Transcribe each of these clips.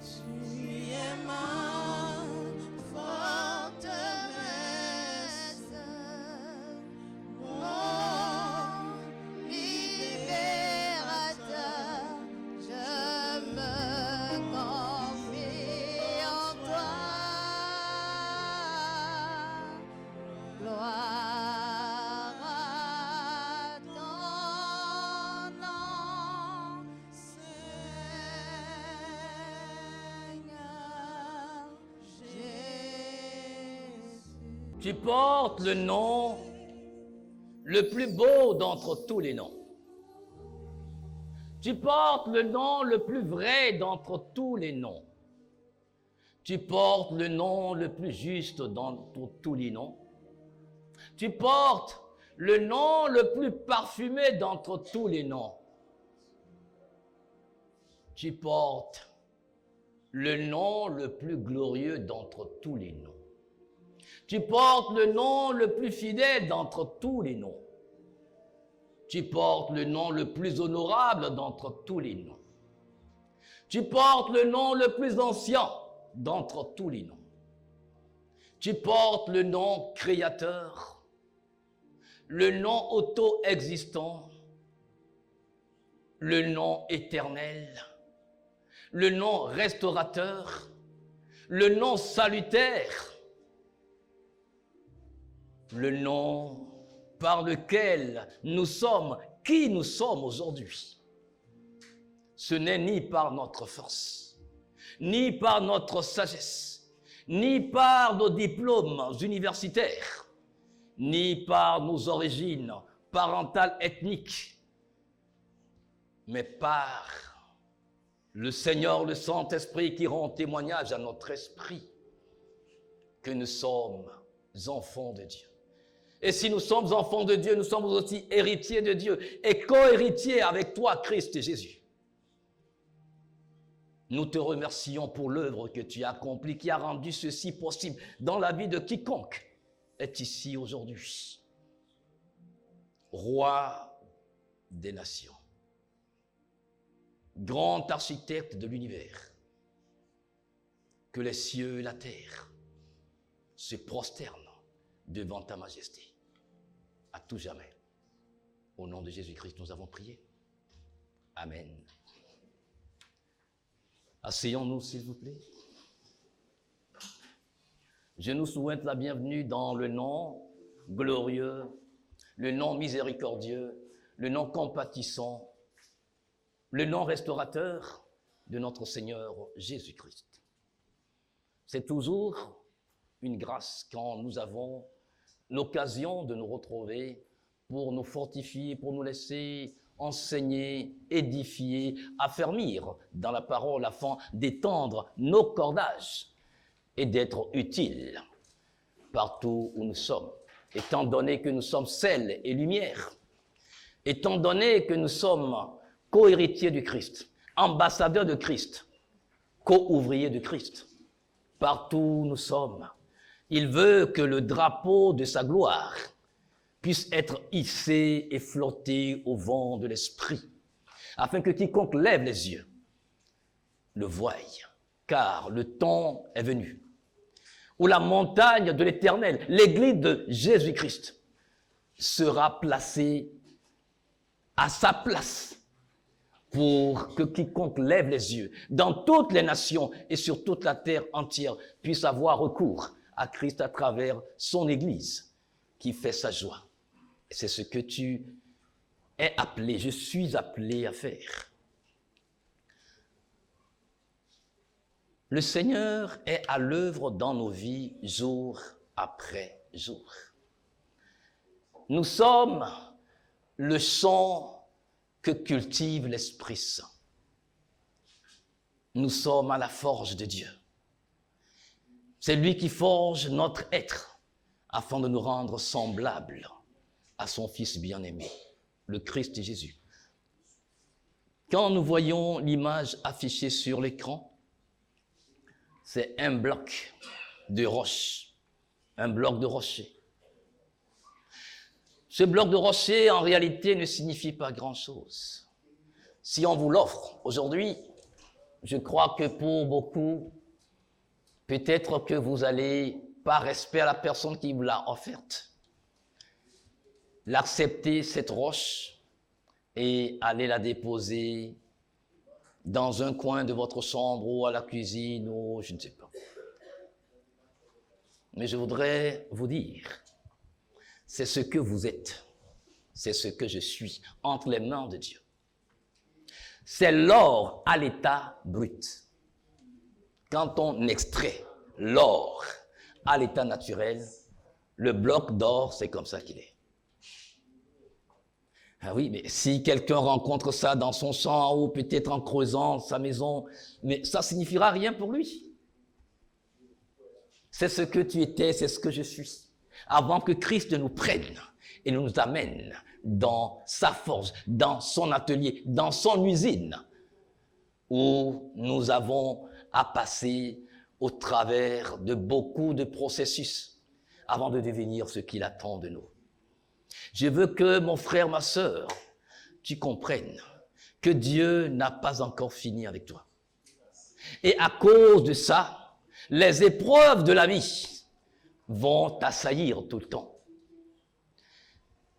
Tu es ma forteresse, mon libérateur, je me confie en toi. Gloire à ton nom, Seigneur Jésus. Tu portes le nom le plus beau d'entre tous les noms. Tu portes le nom le plus vrai d'entre tous les noms. Tu portes le nom le plus juste d'entre tous les noms. Tu portes le nom le plus parfumé d'entre tous les noms. Tu portes le nom le plus glorieux d'entre tous les noms. Tu portes le nom le plus fidèle d'entre tous les noms. Tu portes le nom le plus honorable d'entre tous les noms. Tu portes le nom le plus ancien d'entre tous les noms. Tu portes le nom créateur, le nom auto-existant, le nom éternel, le nom restaurateur, le nom salutaire, le nom par lequel nous sommes qui nous sommes aujourd'hui. Ce n'est ni par notre force, ni par notre sagesse, ni par nos diplômes universitaires, ni par nos origines parentales ethniques, mais par le Seigneur, le Saint-Esprit qui rend témoignage à notre esprit que nous sommes enfants de Dieu. Et si nous sommes enfants de Dieu, nous sommes aussi héritiers de Dieu et co-héritiers avec toi, Christ Jésus. Nous te remercions pour l'œuvre que tu as accomplie, qui a rendu ceci possible dans la vie de quiconque est ici aujourd'hui. Roi des nations, grand architecte de l'univers, que les cieux et la terre se prosternent devant ta majesté. À tout jamais. Au nom de Jésus-Christ, nous avons prié. Amen. Asseyons-nous, s'il vous plaît. Je nous souhaite la bienvenue dans le nom glorieux, le nom miséricordieux, le nom compatissant, le nom restaurateur de notre Seigneur Jésus-Christ. C'est toujours une grâce quand nous avons l'occasion de nous retrouver pour nous fortifier, pour nous laisser enseigner, édifier, affermir dans la parole afin d'étendre nos cordages et d'être utiles partout où nous sommes. Étant donné que nous sommes sel et lumière, étant donné que nous sommes co-héritiers du Christ, ambassadeurs de Christ, co-ouvriers de Christ, partout où nous sommes, il veut que le drapeau de sa gloire puisse être hissé et flotter au vent de l'esprit, afin que quiconque lève les yeux le voie, car le temps est venu où la montagne de l'Éternel, l'église de Jésus-Christ, sera placée à sa place pour que quiconque lève les yeux dans toutes les nations et sur toute la terre entière puisse avoir recours à Christ à travers son Église qui fait sa joie. Et c'est ce que tu es appelé, je suis appelé à faire. Le Seigneur est à l'œuvre dans nos vies jour après jour. Nous sommes le champ que cultive l'Esprit Saint. Nous sommes à la forge de Dieu. C'est lui qui forge notre être afin de nous rendre semblables à son Fils bien-aimé, le Christ Jésus. Quand nous voyons l'image affichée sur l'écran, c'est un bloc de roche, un bloc de rocher. Ce bloc de rocher, en réalité, ne signifie pas grand-chose. Si on vous l'offre aujourd'hui, je crois que pour beaucoup, peut-être que vous allez, par respect à la personne qui vous l'a offerte, l'accepter, cette roche, et aller la déposer dans un coin de votre chambre ou à la cuisine ou je ne sais pas. Mais je voudrais vous dire, c'est ce que vous êtes, c'est ce que je suis entre les mains de Dieu. C'est l'or à l'état brut. Quand on extrait l'or à l'état naturel, le bloc d'or, c'est comme ça qu'il est. Ah oui, mais si quelqu'un rencontre ça dans son champ ou peut-être en creusant sa maison, mais ça signifiera rien pour lui. C'est ce que tu étais, c'est ce que je suis. Avant que Christ nous prenne et nous amène dans sa forge, dans son atelier, dans son usine, où nous avons à passer au travers de beaucoup de processus avant de devenir ce qu'il attend de nous. Je veux que mon frère, ma sœur, tu comprennes que Dieu n'a pas encore fini avec toi. Et à cause de ça, les épreuves de la vie vont t'assaillir tout le temps.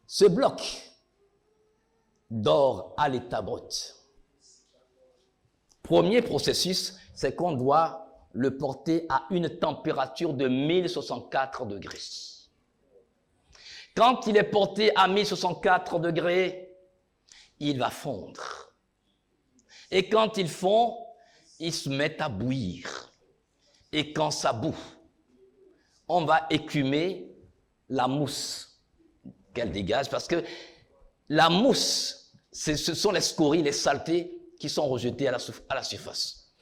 Ce bloc d'or à l'état brut. Premier processus, c'est qu'on doit le porter à une température de 1064 degrés. Quand il est porté à 1064 degrés, il va fondre. Et quand il fond, il se met à bouillir. Et quand ça bout, on va écumer la mousse qu'elle dégage, parce que la mousse, ce sont les scories, les saletés qui sont rejetées à la surface.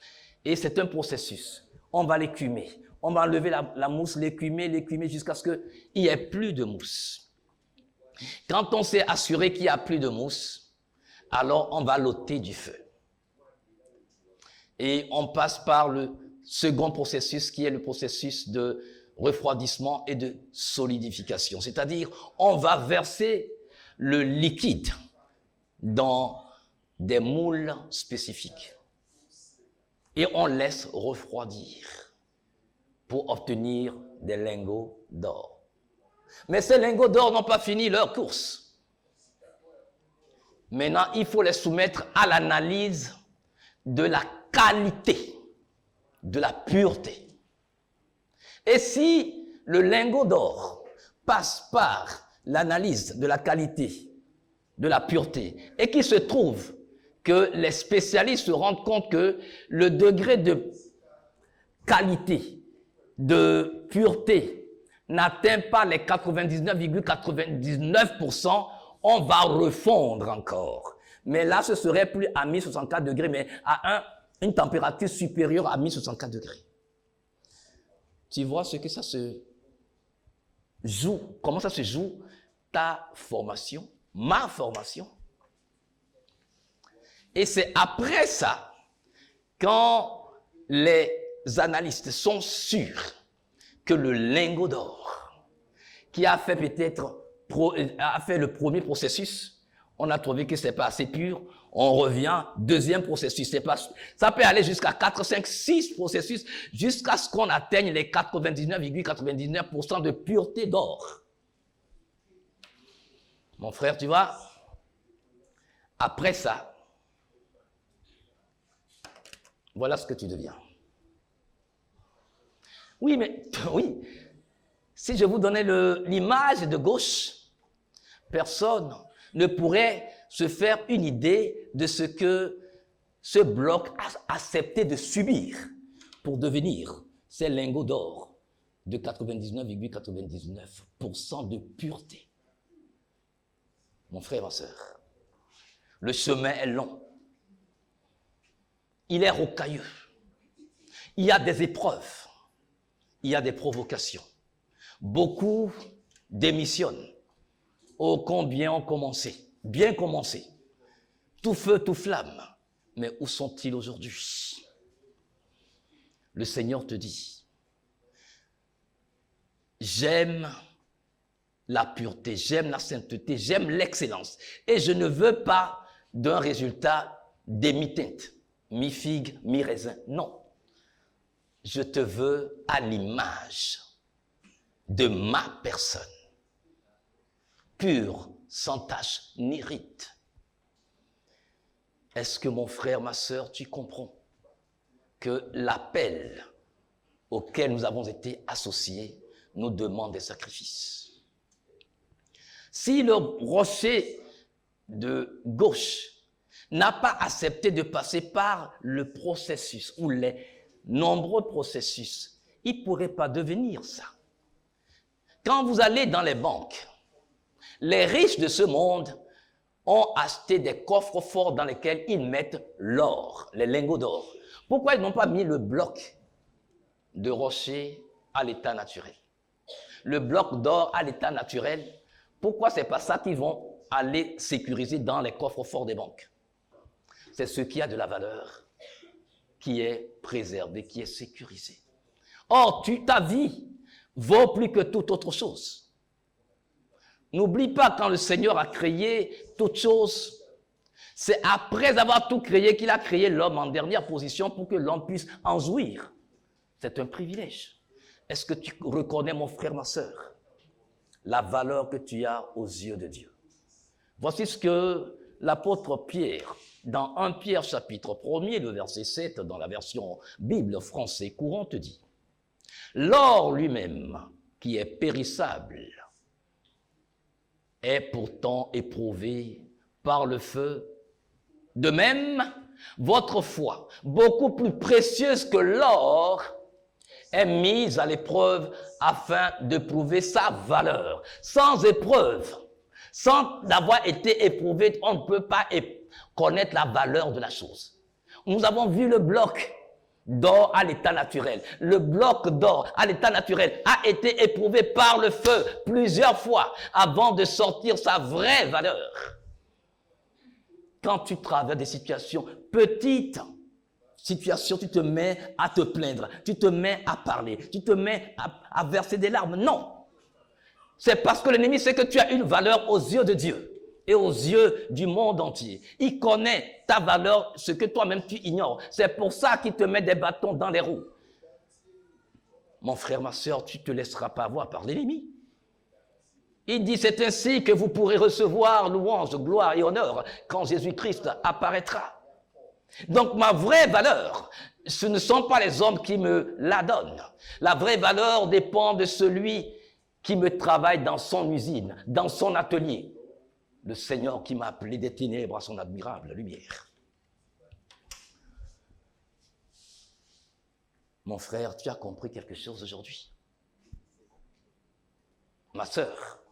Et c'est un processus. On va l'écumer. On va enlever la mousse, l'écumer jusqu'à ce qu'il n'y ait plus de mousse. Quand on s'est assuré qu'il n'y a plus de mousse, alors on va l'ôter du feu. Et on passe par le second processus qui est le processus de refroidissement et de solidification. C'est-à-dire, on va verser le liquide dans des moules spécifiques. Et on laisse refroidir pour obtenir des lingots d'or. Mais ces lingots d'or n'ont pas fini leur course. Maintenant, il faut les soumettre à l'analyse de la qualité, de la pureté. Et si le lingot d'or passe par l'analyse de la qualité, de la pureté, et qu'il se trouve que les spécialistes se rendent compte que le degré de qualité, de pureté, n'atteint pas les 99,99%, on va refondre encore. Mais là, ce serait plus à 1064 degrés, mais à une température supérieure à 1064 degrés. Tu vois ce que ça se joue, comment ça se joue, ta formation, ma formation. Et c'est après ça, quand les analystes sont sûrs que le lingot d'or, qui a fait peut-être, a fait le premier processus, on a trouvé que c'est pas assez pur, on revient, deuxième processus, c'est pas, ça peut aller jusqu'à 4, 5, 6 processus, jusqu'à ce qu'on atteigne les 99,99% de pureté d'or. Mon frère, tu vois, après ça, voilà ce que tu deviens. Oui, mais, oui, si je vous donnais l'image de gauche, personne ne pourrait se faire une idée de ce que ce bloc a accepté de subir pour devenir ces lingots d'or de 99,99% de pureté. Mon frère, ma soeur, le chemin est long. Il est rocailleux. Il y a des épreuves. Il y a des provocations. Beaucoup démissionnent. Oh, combien ont commencé, bien commencé, tout feu, tout flamme. Mais où sont-ils aujourd'hui? Le Seigneur te dit, j'aime la pureté, j'aime la sainteté, j'aime l'excellence. Et je ne veux pas d'un résultat demi-teinte. mi-figue, mi-raisin. Non. Je te veux à l'image de ma personne, pure, sans tache ni ride. Est-ce que mon frère, ma sœur, tu comprends que l'appel auquel nous avons été associés nous demande des sacrifices? Si le rocher de gauche n'a pas accepté de passer par le processus ou les nombreux processus, il ne pourrait pas devenir ça. Quand vous allez dans les banques, les riches de ce monde ont acheté des coffres forts dans lesquels ils mettent l'or, les lingots d'or. Pourquoi ils n'ont pas mis le bloc de rocher à l'état naturel? Le bloc d'or à l'état naturel, pourquoi c'est pas ça qu'ils vont aller sécuriser dans les coffres forts des banques? C'est ce qui a de la valeur, qui est préservé, qui est sécurisé. Or, ta vie vaut plus que toute autre chose. N'oublie pas, quand le Seigneur a créé toute chose, c'est après avoir tout créé qu'il a créé l'homme en dernière position pour que l'homme puisse en jouir. C'est un privilège. Est-ce que tu reconnais, mon frère, ma sœur, la valeur que tu as aux yeux de Dieu? Voici ce que l'apôtre Pierre, dans 1 Pierre chapitre 1er, le verset 7, dans la version Bible français courant, te dit. L'or lui-même, qui est périssable, est pourtant éprouvé par le feu. De même, votre foi, beaucoup plus précieuse que l'or, est mise à l'épreuve afin de prouver sa valeur. Sans épreuve, sans avoir été éprouvé, on ne peut pas connaître la valeur de la chose. Nous avons vu le bloc d'or à l'état naturel. Le bloc d'or à l'état naturel a été éprouvé par le feu plusieurs fois avant de sortir sa vraie valeur. Quand tu traverses des situations petites, situation, tu te mets à te plaindre, tu te mets à parler, tu te mets à verser des larmes. Non. C'est parce que l'ennemi sait que tu as une valeur aux yeux de Dieu et aux yeux du monde entier. Il connaît ta valeur, ce que toi-même tu ignores. C'est pour ça qu'il te met des bâtons dans les roues. Mon frère, ma soeur, tu ne te laisseras pas avoir par l'ennemi. Il dit, c'est ainsi que vous pourrez recevoir louange, gloire et honneur quand Jésus-Christ apparaîtra. Donc ma vraie valeur, ce ne sont pas les hommes qui me la donnent. La vraie valeur dépend de celui qui me travaille dans son usine, dans son atelier. Le Seigneur qui m'a appelé des ténèbres à son admirable lumière. Mon frère, tu as compris quelque chose aujourd'hui? Ma sœur,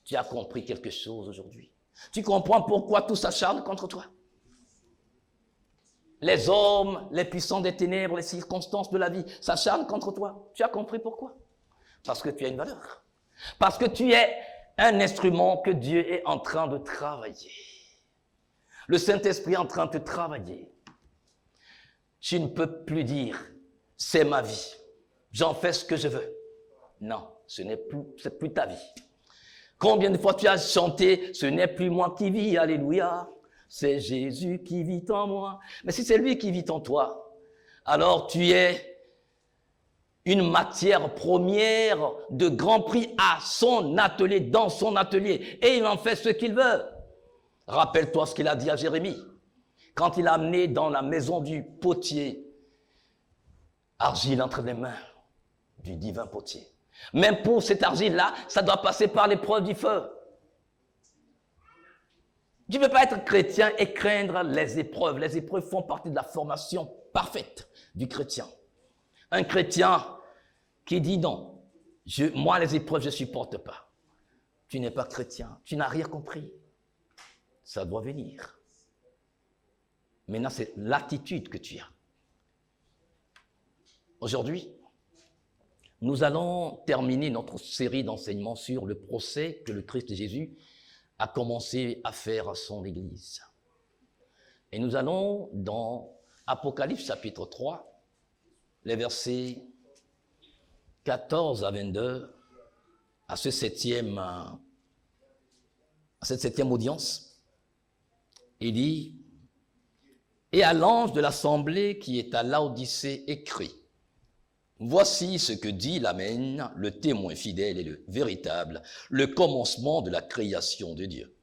tu as compris quelque chose aujourd'hui? Tu comprends pourquoi tout s'acharne contre toi? Les hommes, les puissants des ténèbres, les circonstances de la vie s'acharnent contre toi. Tu as compris pourquoi? Parce que tu as une valeur. Parce que tu es un instrument que Dieu est en train de travailler. Le Saint-Esprit est en train de travailler. Tu ne peux plus dire, c'est ma vie, j'en fais ce que je veux. Non, c'est plus ta vie. Combien de fois tu as chanté, ce n'est plus moi qui vis, alléluia, c'est Jésus qui vit en moi. Mais si c'est lui qui vit en toi, alors tu es une matière première de grand prix à son atelier, dans son atelier. Et il en fait ce qu'il veut. Rappelle-toi ce qu'il a dit à Jérémie. Quand il a amené dans la maison du potier, argile entre les mains du divin potier. Même pour cette argile-là, ça doit passer par l'épreuve du feu. Tu ne peux pas être chrétien et craindre les épreuves. Les épreuves font partie de la formation parfaite du chrétien. Un chrétien qui dit non, moi les épreuves je ne supporte pas. Tu n'es pas chrétien, tu n'as rien compris. Ça doit venir. Maintenant, c'est l'attitude que tu as. Aujourd'hui, nous allons terminer notre série d'enseignements sur le procès que le Christ Jésus a commencé à faire à son Église. Et nous allons dans Apocalypse chapitre 3, les versets 14 à 22, à cette septième audience. Il dit, Et à l'ange de l'assemblée qui est à Laodicée écrit, voici ce que dit l'Amen, le témoin fidèle et le véritable, le commencement de la création de Dieu.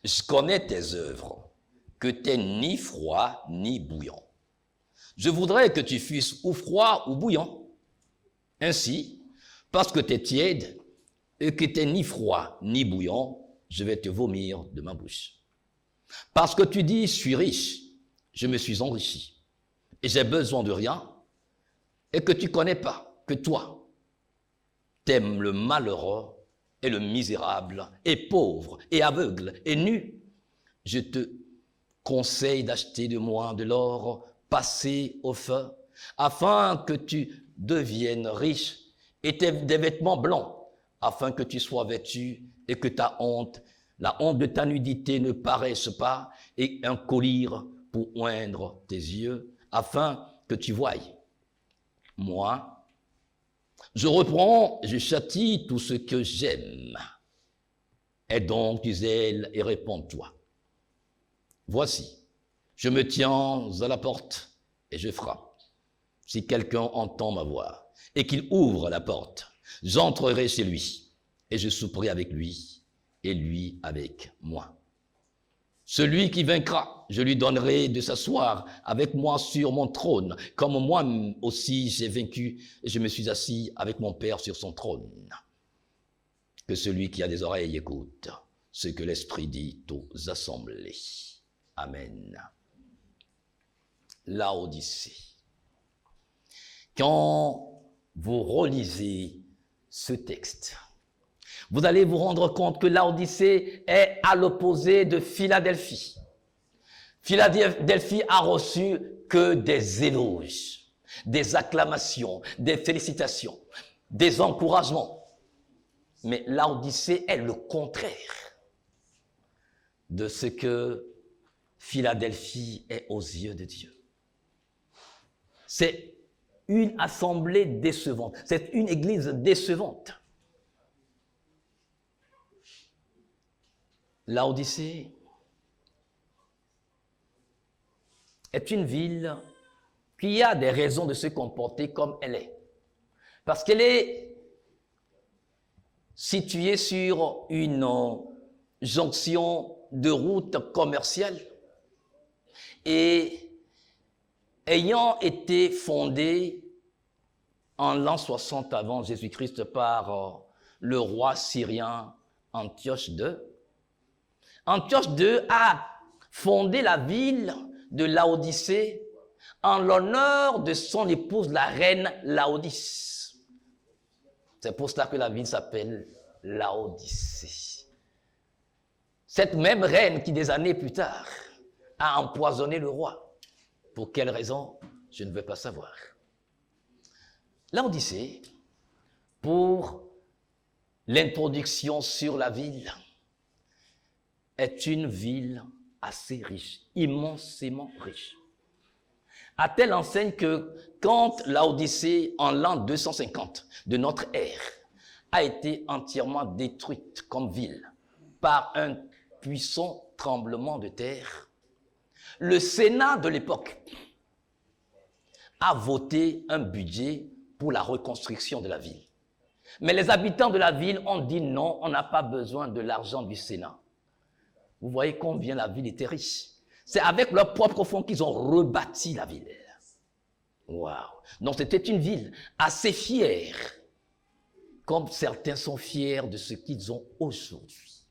Je connais tes œuvres, que tu n'es ni froid ni bouillant. Je voudrais que tu fusses ou froid ou bouillant. Ainsi, parce que tu es tiède et que tu n'es ni froid ni bouillant, je vais te vomir de ma bouche. Parce que tu dis, je suis riche, je me suis enrichi, et j'ai besoin de rien, et que tu ne connais pas que toi, t'aimes le malheureux et le misérable, et pauvre, et aveugle, et nu. Je te conseille d'acheter de moi de l'or passé au feu, afin que tu deviennes riche, et des vêtements blancs, afin que tu sois vêtu, et que ta honte, la honte de ta nudité ne paraisse pas, et un collier pour oindre tes yeux, afin que tu voies. Moi, je reprends, je châtie tout ce que j'aime. Aie donc du zèle et réponds-toi. Voici, je me tiens à la porte et je frappe. Si quelqu'un entend ma voix et qu'il ouvre la porte, j'entrerai chez lui et je souperai avec lui et lui avec moi. Celui qui vaincra, je lui donnerai de s'asseoir avec moi sur mon trône, comme moi aussi j'ai vaincu et je me suis assis avec mon Père sur son trône. Que celui qui a des oreilles écoute ce que l'Esprit dit aux assemblées. Amen. Laodicée. Quand vous relisez ce texte, vous allez vous rendre compte que Laodicée est à l'opposé de Philadelphie. Philadelphie a reçu que des éloges, des acclamations, des félicitations, des encouragements. Mais Laodicée est le contraire de ce que Philadelphie est aux yeux de Dieu. C'est une assemblée décevante, c'est une église décevante. Laodicée est une ville qui a des raisons de se comporter comme elle est. Parce qu'elle est située sur une jonction de route commerciale et ayant été fondée en l'an 60 avant Jésus-Christ par le roi syrien Antioche II. Antioche II a fondé la ville de Laodicée en l'honneur de son épouse, la reine Laodice. C'est pour cela que la ville s'appelle Laodicée. Cette même reine qui, des années plus tard, a empoisonné le roi. Pour quelle raison? Je ne veux pas savoir. Laodicée, pour l'introduction sur la ville, est une ville assez riche, immensément riche. À telle enseigne que quand Laodicée, en l'an 250 de notre ère, a été entièrement détruite comme ville par un puissant tremblement de terre, le Sénat de l'époque a voté un budget pour la reconstruction de la ville. Mais les habitants de la ville ont dit non, on n'a pas besoin de l'argent du Sénat. Vous voyez combien la ville était riche. C'est avec leurs propres fonds qu'ils ont rebâti la ville. Waouh! Donc c'était une ville assez fière, comme certains sont fiers de ce qu'ils ont aujourd'hui.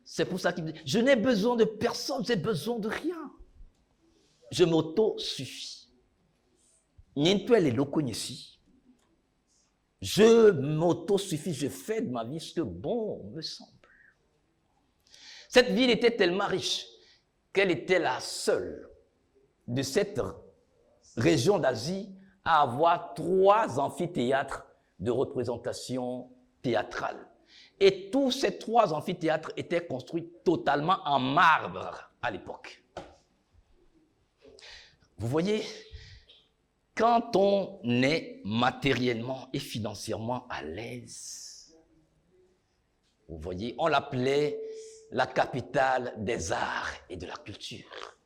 C'est pour ça qu'ils disent, je n'ai besoin de personne, j'ai besoin de rien. Je m'auto-suffis. Nientouel est lokognesi. Je m'auto-suffis, je fais de ma vie ce que bon me semble. Cette ville était tellement riche qu'elle était la seule de cette région d'Asie à avoir 3 amphithéâtres de représentation théâtrale. Et tous ces 3 amphithéâtres étaient construits totalement en marbre à l'époque. Vous voyez, quand on est matériellement et financièrement à l'aise, vous voyez, on l'appelait la capitale des arts et de la culture.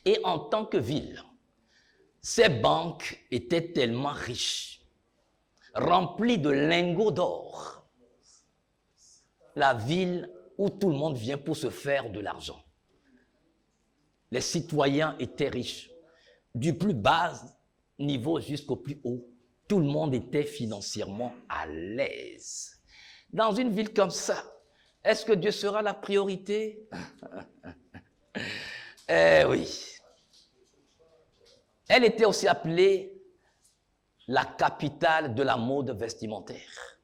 Et en tant que ville, ces banques étaient tellement riches, remplies de lingots d'or. La ville où tout le monde vient pour se faire de l'argent. Les citoyens étaient riches, du plus bas niveau jusqu'au plus haut. Tout le monde était financièrement à l'aise. Dans une ville comme ça, est-ce que Dieu sera la priorité? Eh oui. Elle était aussi appelée la capitale de la mode vestimentaire.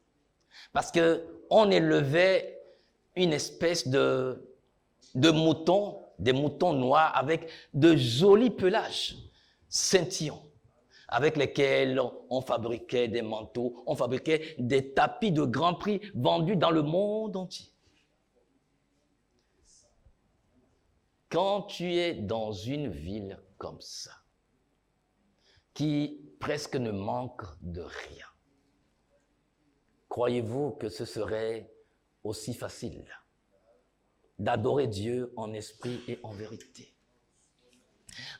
Parce qu'on élevait une espèce de moutons, des moutons noirs avec de jolis pelages scintillants, avec lesquels on fabriquait des manteaux, on fabriquait des tapis de grand prix vendus dans le monde entier. Quand tu es dans une ville comme ça, qui presque ne manque de rien, croyez-vous que ce serait aussi facile d'adorer Dieu en esprit et en vérité?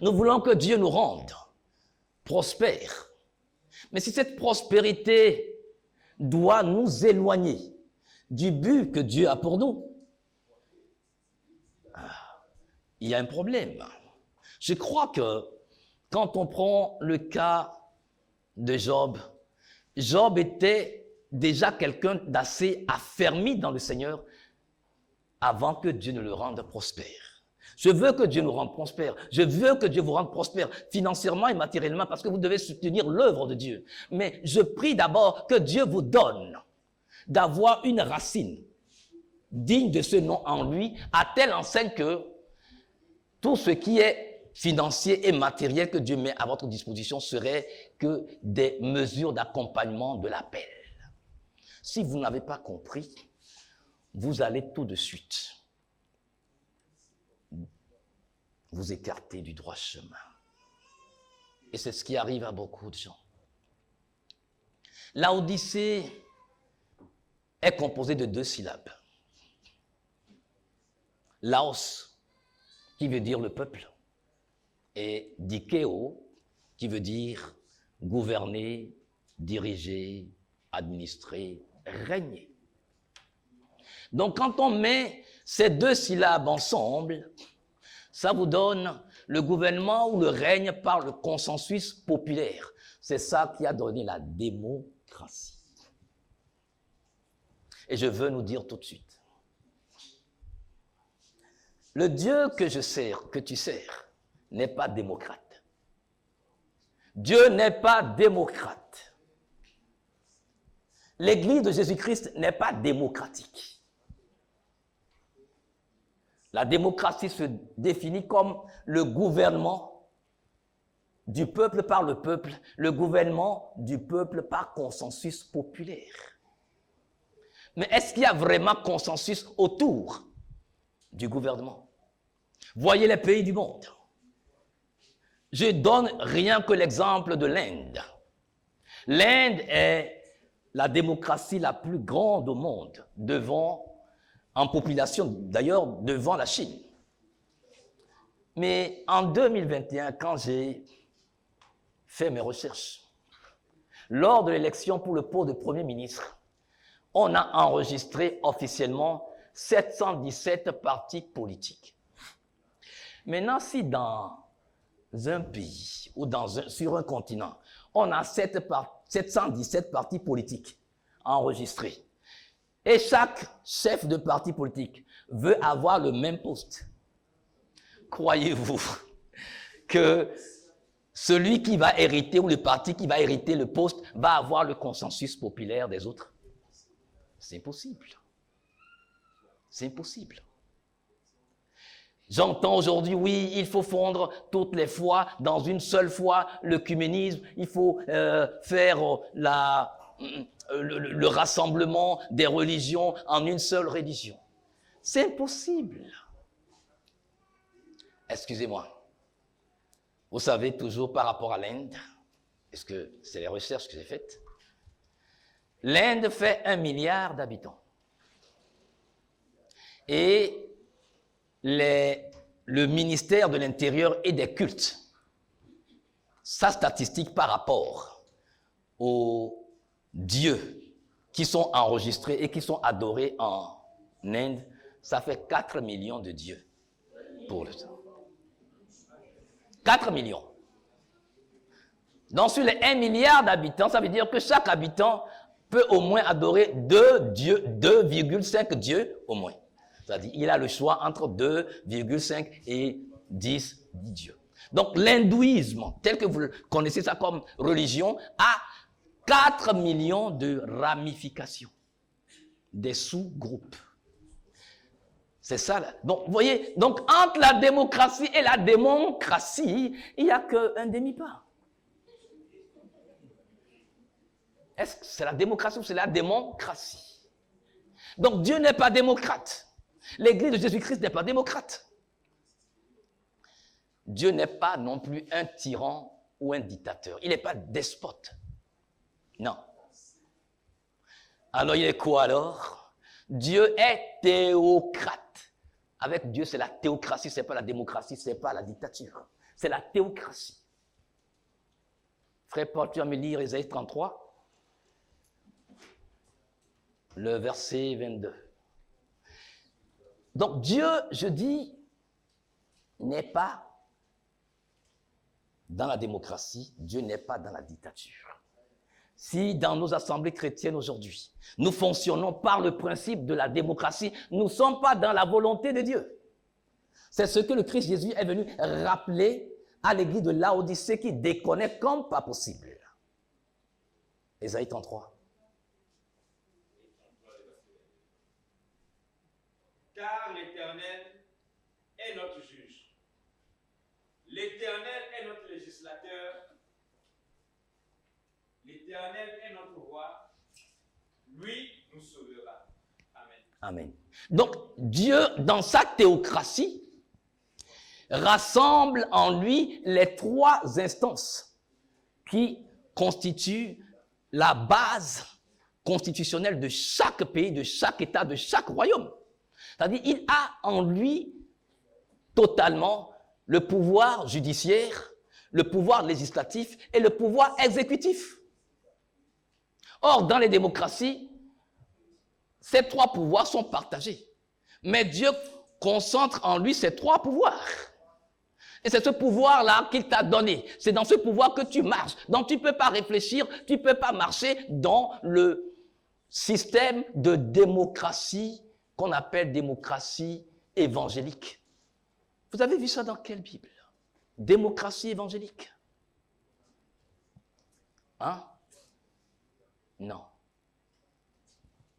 Nous voulons que Dieu nous rende prospères. Mais si cette prospérité doit nous éloigner du but que Dieu a pour nous, il y a un problème. Je crois que quand on prend le cas de Job, Job était déjà quelqu'un d'assez affermi dans le Seigneur avant que Dieu ne le rende prospère. Je veux que Dieu nous rende prospères. Je veux que Dieu vous rende prospère financièrement et matériellement parce que vous devez soutenir l'œuvre de Dieu. Mais je prie d'abord que Dieu vous donne d'avoir une racine digne de ce nom en lui, à telle enseigne que tout ce qui est financier et matériel que Dieu met à votre disposition serait que des mesures d'accompagnement de l'appel. Si vous n'avez pas compris, vous allez tout de suite vous écarter du droit chemin. Et c'est ce qui arrive à beaucoup de gens. Laodicée est composée de 2 syllabes. Laos, qui veut dire le peuple, et dikeo, qui veut dire gouverner, diriger, administrer, régner. Donc quand on met ces 2 syllabes ensemble, ça vous donne le gouvernement ou le règne par le consensus populaire. C'est ça qui a donné la démocratie. Et je veux nous dire tout de suite, le Dieu que je sers, que tu sers, n'est pas démocrate. Dieu n'est pas démocrate. L'Église de Jésus-Christ n'est pas démocratique. La démocratie se définit comme le gouvernement du peuple par le peuple, le gouvernement du peuple par consensus populaire. Mais est-ce qu'il y a vraiment consensus autour du gouvernement? Voyez les pays du monde. Je donne rien que l'exemple de l'Inde. L'Inde est la démocratie la plus grande au monde, en population d'ailleurs, devant la Chine. Mais en 2021, quand j'ai fait mes recherches, lors de l'élection pour le poste de Premier ministre, on a enregistré officiellement 717 partis politiques. Maintenant, si dans un pays ou sur un continent, on a 717 partis politiques enregistrés, et chaque chef de parti politique veut avoir le même poste, croyez-vous que celui qui va hériter ou le parti qui va hériter le poste va avoir le consensus populaire des autres? C'est impossible. C'est impossible. J'entends aujourd'hui, oui, il faut fondre toutes les foi dans une seule foi, l'œcuménisme, il faut faire le rassemblement des religions en une seule religion. C'est impossible. Excusez-moi. Vous savez, toujours par rapport à l'Inde, est-ce que c'est les recherches que j'ai faites? L'Inde fait 1 milliard d'habitants. Et les le ministère de l'Intérieur et des cultes, sa statistique par rapport aux dieux qui sont enregistrés et qui sont adorés en Inde, ça fait 4 millions de dieux pour le temps. 4 millions. Donc sur les 1 milliard d'habitants, ça veut dire que chaque habitant peut au moins adorer 2 dieux, 2,5 dieux au moins. C'est-à-dire qu'il a le choix entre 2,5 et 10 dieux. Donc l'hindouisme, tel que vous connaissez ça comme religion, a 4 millions de ramifications, des sous-groupes. C'est ça. Là. Donc, vous voyez, donc entre la démocratie et la démocratie, il n'y a qu'un demi-pas. Est-ce que c'est la démocratie ou c'est la démocratie? Donc Dieu n'est pas démocrate. L'Église de Jésus-Christ n'est pas démocrate. Dieu n'est pas non plus un tyran ou un dictateur. Il n'est pas despote. Non. Alors il est quoi alors? Dieu est théocrate. Avec Dieu, c'est la théocratie, ce n'est pas la démocratie, ce n'est pas la dictature. C'est la théocratie. Frère Paul, tu vas me lire Ésaïe 33, le verset 22. Donc Dieu, je dis, n'est pas dans la démocratie, Dieu n'est pas dans la dictature. Si dans nos assemblées chrétiennes aujourd'hui, nous fonctionnons par le principe de la démocratie, nous ne sommes pas dans la volonté de Dieu. C'est ce que le Christ Jésus est venu rappeler à l'église de Laodicée qui déconnaît comme pas possible. Ésaïe 33. Car l'Éternel est notre juge. L'Éternel est notre législateur. L'Éternel est notre roi. Lui nous sauvera. Amen. Amen. Donc, Dieu, dans sa théocratie, rassemble en lui les 3 instances qui constituent la base constitutionnelle de chaque pays, de chaque État, de chaque royaume. C'est-à-dire, il a en lui totalement le pouvoir judiciaire, le pouvoir législatif et le pouvoir exécutif. Or, dans les démocraties, ces 3 pouvoirs sont partagés. Mais Dieu concentre en lui ces 3 pouvoirs. Et c'est ce pouvoir-là qu'il t'a donné. C'est dans ce pouvoir que tu marches. Donc, tu ne peux pas réfléchir, tu ne peux pas marcher dans le système de démocratie qu'on appelle démocratie évangélique. Vous avez vu ça dans quelle Bible? Démocratie évangélique. Hein? Non.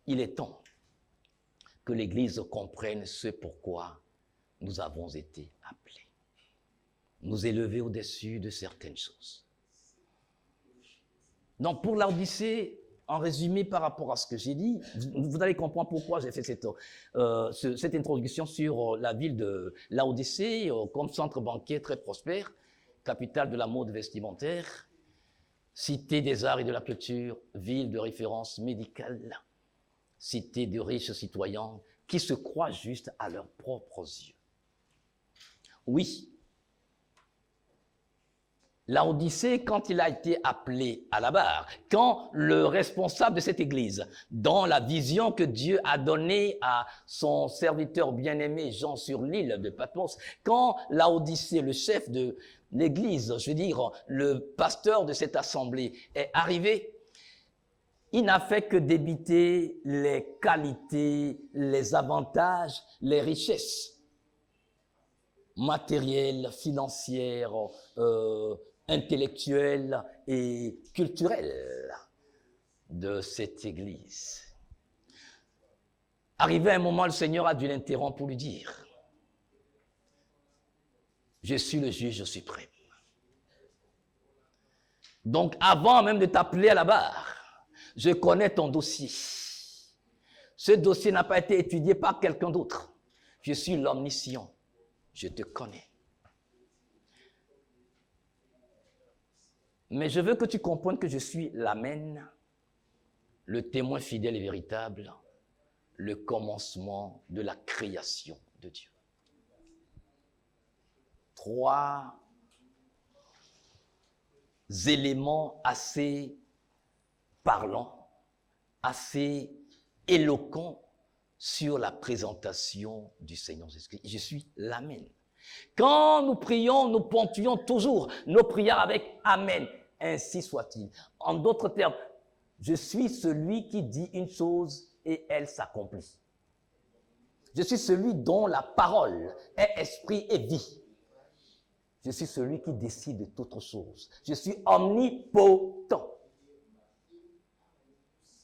Il est temps que l'Église comprenne ce pourquoi nous avons été appelés. Nous élever au-dessus de certaines choses. Donc pour l'Odyssée, en résumé par rapport à ce que j'ai dit, vous allez comprendre pourquoi j'ai fait cette introduction sur la ville de Laodicée comme centre banquier très prospère, capitale de la mode vestimentaire, cité des arts et de la culture, ville de référence médicale, cité de riches citoyens qui se croient justes à leurs propres yeux. Oui, Laodicée, quand il a été appelé à la barre, quand le responsable de cette église, dans la vision que Dieu a donnée à son serviteur bien-aimé Jean sur l'île de Patmos, quand Laodicée, le chef de l'église, je veux dire, le pasteur de cette assemblée est arrivé, il n'a fait que débiter les qualités, les avantages, les richesses matérielles, financières, intellectuelle et culturelle de cette église. Arrivé à un moment, le Seigneur a dû l'interrompre pour lui dire « Je suis le juge suprême. Donc, avant même de t'appeler à la barre, je connais ton dossier. Ce dossier n'a pas été étudié par quelqu'un d'autre. Je suis l'omniscient. Je te connais. Mais je veux que tu comprennes que je suis l'Amen, le témoin fidèle et véritable, le commencement de la création de Dieu. 3 éléments assez parlants, assez éloquents sur la présentation du Seigneur Jésus-Christ. Je suis l'Amen. Quand nous prions, nous ponctuons toujours nos prières avec Amen. Ainsi soit-il. En d'autres termes, je suis celui qui dit une chose et elle s'accomplit. Je suis celui dont la parole est esprit et vie. Je suis celui qui décide de toutes choses. Je suis omnipotent.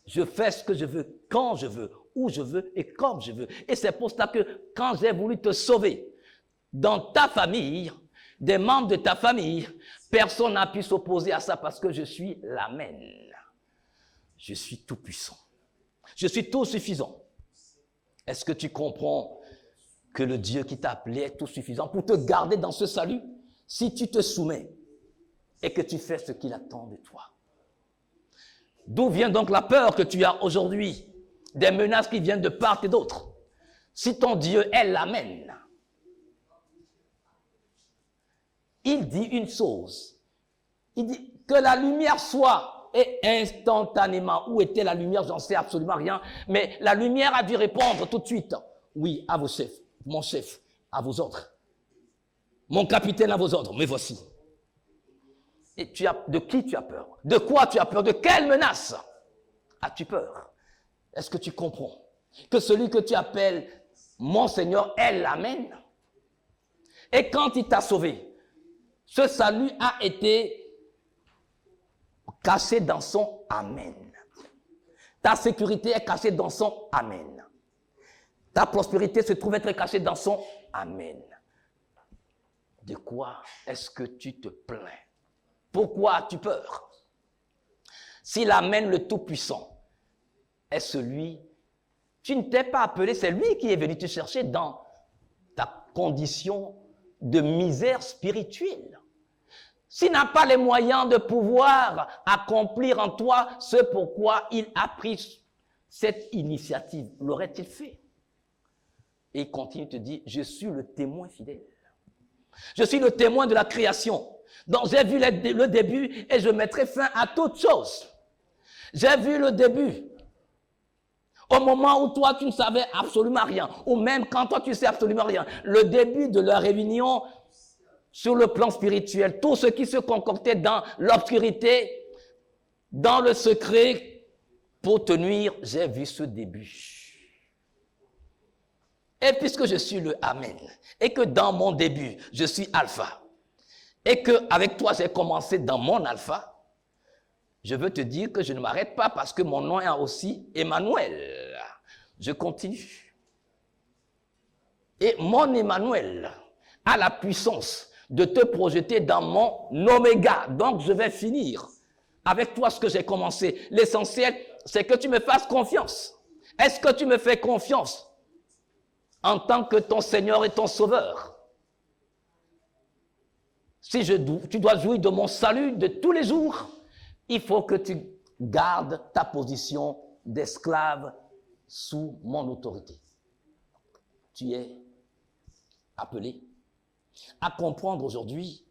Je fais ce que je veux, quand je veux, où je veux et comme je veux. Et c'est pour cela que quand j'ai voulu te sauver, dans ta famille, des membres de ta famille, personne n'a pu s'opposer à ça parce que je suis l'Amen. Je suis tout puissant. Je suis tout suffisant. Est-ce que tu comprends que le Dieu qui t'a appelé est tout suffisant pour te garder dans ce salut si tu te soumets et que tu fais ce qu'il attend de toi? D'où vient donc la peur que tu as aujourd'hui, des menaces qui viennent de part et d'autre? Si ton Dieu est l'Amen, il dit une chose. Il dit que la lumière soit, et instantanément, où était la lumière, j'en sais absolument rien, mais la lumière a dû répondre tout de suite. Oui, à vos chefs, mon chef, à vos ordres. Mon capitaine à vos ordres, me voici. Et de qui tu as peur? De quoi tu as peur? De quelle menace as-tu peur? Est-ce que tu comprends que celui que tu appelles mon Seigneur est l'Amen? Et quand il t'a sauvé, ce salut a été caché dans son Amen. Ta sécurité est cachée dans son Amen. Ta prospérité se trouve être cachée dans son Amen. De quoi est-ce que tu te plains? Pourquoi as-tu peur? Si l'Amen, le Tout-Puissant, est celui, tu ne t'es pas appelé, c'est lui qui est venu te chercher dans ta condition de misère spirituelle. S'il n'a pas les moyens de pouvoir accomplir en toi ce pourquoi il a pris cette initiative, l'aurait-il fait? Et il continue de te dire, je suis le témoin fidèle. Je suis le témoin de la création. Donc j'ai vu le début et je mettrai fin à toute chose. J'ai vu le début. Au moment où toi tu ne savais absolument rien, ou même quand toi tu sais absolument rien, le début de leur réunion sur le plan spirituel, tout ce qui se concoctait dans l'obscurité, dans le secret, pour te nuire, j'ai vu ce début. Et puisque je suis le Amen, et que dans mon début, je suis Alpha, et qu'avec toi, j'ai commencé dans mon Alpha, je veux te dire que je ne m'arrête pas parce que mon nom est aussi Emmanuel. Je continue. Et mon Emmanuel a la puissance de te projeter dans mon Oméga. Donc, je vais finir avec toi ce que j'ai commencé. L'essentiel, c'est que tu me fasses confiance. Est-ce que tu me fais confiance en tant que ton Seigneur et ton Sauveur? Si tu dois jouir de mon salut de tous les jours, il faut que tu gardes ta position d'esclave sous mon autorité. Tu es appelé à comprendre aujourd'hui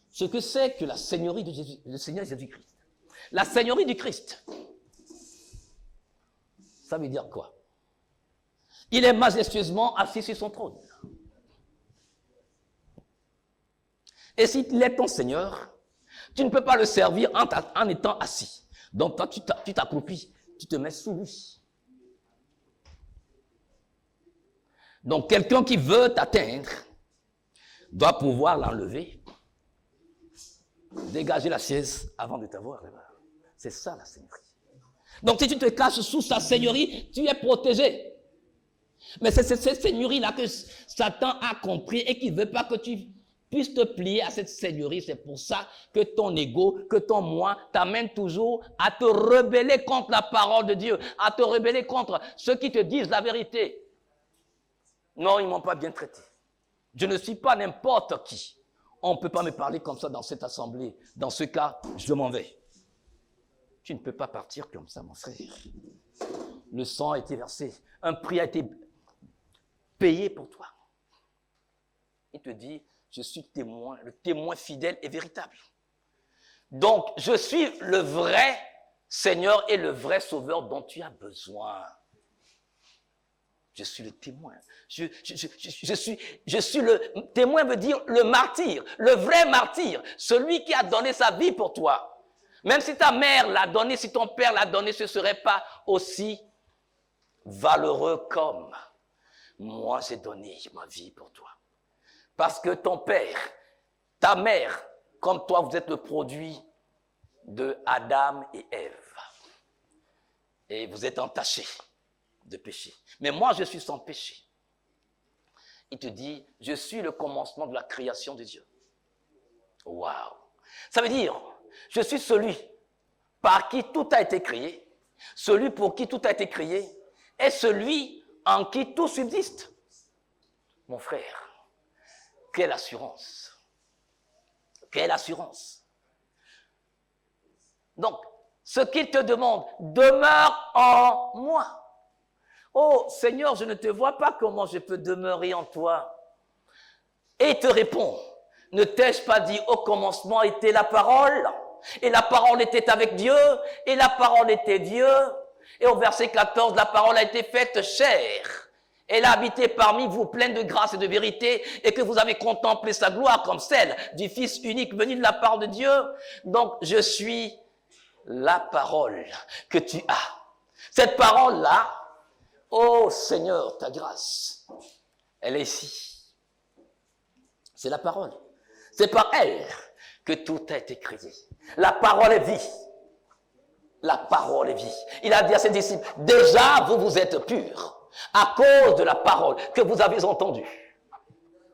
ce que c'est que la seigneurie de Jésus, le Seigneur Jésus-Christ. La seigneurie du Christ, ça veut dire quoi? Il est majestueusement assis sur son trône. Et s'il est ton Seigneur, tu ne peux pas le servir en étant assis. Donc toi, tu t'accroupis, tu te mets sous lui. Donc quelqu'un qui veut t'atteindre doit pouvoir l'enlever, dégager la chaise avant de t'avoir là-bas. C'est ça la seigneurie. Donc si tu te caches sous sa seigneurie, tu es protégé. Mais c'est cette seigneurie-là que Satan a compris et qui ne veut pas que tu puisses te plier à cette seigneurie. C'est pour ça que ton ego, que ton moi t'amène toujours à te rebeller contre la parole de Dieu, à te rebeller contre ceux qui te disent la vérité. Non, ils ne m'ont pas bien traité. Je ne suis pas n'importe qui. On ne peut pas me parler comme ça dans cette assemblée. Dans ce cas, je m'en vais. Tu ne peux pas partir comme ça, mon frère. Le sang a été versé. Un prix a été payé pour toi. Il te dit, Je suis témoin, le témoin fidèle et véritable. Donc, je suis le vrai Seigneur et le vrai Sauveur dont tu as besoin. Je suis le témoin. Je suis le témoin, veut dire le martyr, le vrai martyr, celui qui a donné sa vie pour toi. Même si ta mère l'a donné, si ton père l'a donné, ce ne serait pas aussi valeureux comme moi j'ai donné ma vie pour toi. Parce que ton père, ta mère, comme toi, vous êtes le produit de Adam et Ève. Et vous êtes entachés de péché. Mais moi, je suis sans péché. Il te dit, je suis le commencement de la création de Dieu. Waouh! Ça veut dire, je suis celui par qui tout a été créé, celui pour qui tout a été créé, et celui en qui tout subsiste. Mon frère, quelle assurance! Quelle assurance! Donc, ce qu'il te demande, demeure en moi. Oh Seigneur, je ne te vois pas comment je peux demeurer en toi. Et il te répond, ne t'ai-je pas dit au commencement était la parole, et la parole était avec Dieu, et la parole était Dieu. Et au verset 14, la parole a été faite chair. Elle a habité parmi vous, pleine de grâce et de vérité, et que vous avez contemplé sa gloire comme celle du Fils unique venu de la part de Dieu. Donc, je suis la parole que tu as. Cette parole-là, oh Seigneur, ta grâce, elle est ici. C'est la parole. C'est par elle que tout a été créé. La parole est vie. La parole est vie. Il a dit à ses disciples, déjà vous êtes purs à cause de la parole que vous avez entendue.